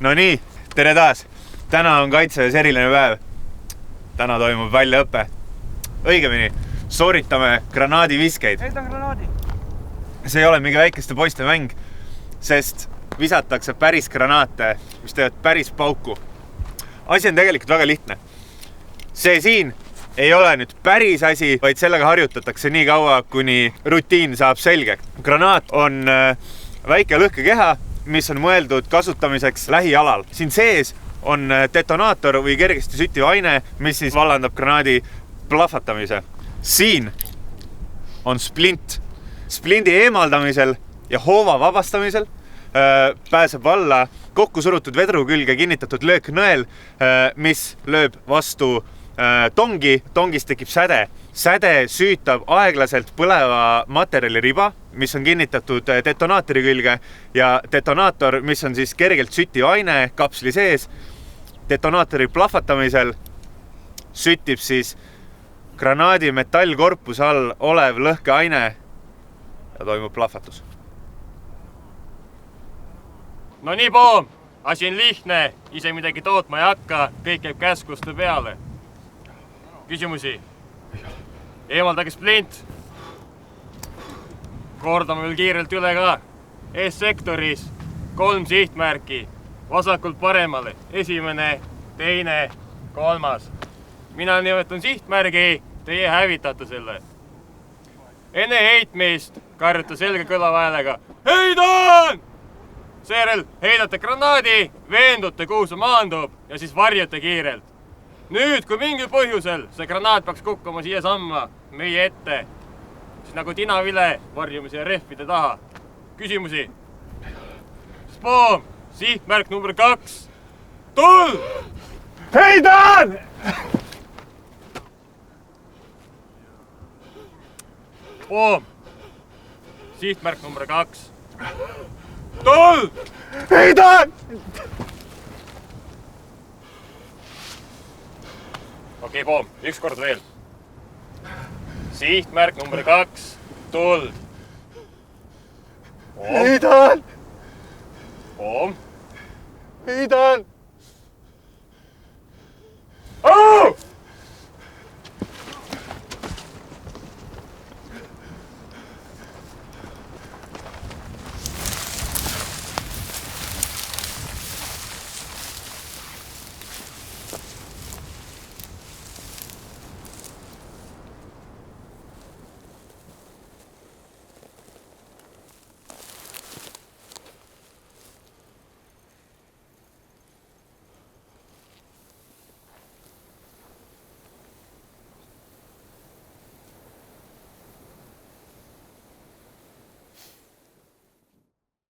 No nii, tere taas! Täna on Kaitseväes eriline päev. Täna toimub väljaõpe. Õigemini, sooritame granaadiviskeid. Heidan granaadi. See ei ole mingi väikeste poiste mäng, sest visatakse päris granaate, mis teevad päris pauku. Asi on tegelikult väga lihtne. See siin ei ole nüüd päris asi, vaid sellega harjutatakse nii kaua, kuni rutiin saab selgeks. Granaat on väike lõhkekeha, mis on mõeldud kasutamiseks lähialal. Siin sees on detonaator või kergesti süttiv aine, mis siis vallandab granaadi plahvatamise. Siin on splint. Splindi eemaldamisel ja hoova vabastamisel pääseb alla kokku surutud vedru külge kinnitatud lööknõel, mis lööb vastu tongi. Tongist tekib säde. Säde süütab aeglaselt põleva materjali riba, mis on kinnitatud detonaatori külge ja detonaator, mis on siis kergelt süttiv aine kapsli sees. Detonaatori plahvatamisel sütib siis granaadi metallkorpuse all olev lõhkeaine ja toimub plahvatus. No nii, poom! Asi on lihtne, ise midagi tootma ei hakka, kõik käib käskuste peale. Küsimusi? Eemaldage splint. Kordame veel kiirelt üle ka. Eessektoris 3 sihtmärki. Vasakult paremale. Esimene, teine, 3. Mina nimetan sihtmärgi, teie hävitate selle. Enne heitmist karjuta selge kõlava häälega. Heidan! Seejärel heidate granaadi, veendute, kuhu see maandub ja siis varjate kiirelt. Nüüd, kui mingil põhjusel see granaat peaks kukkuma siia samma meie ette, siis nagu tinavile varjume siia rehvide taha. Küsimusi? Spoom, sihtmärk number 2. Tull! Heidan! Spoom, sihtmärk number 2. Tull! Heidan! Okei, poom, üks kord veel. Sihtmärk number 2. Tull! Heidan! Poom! Heidan!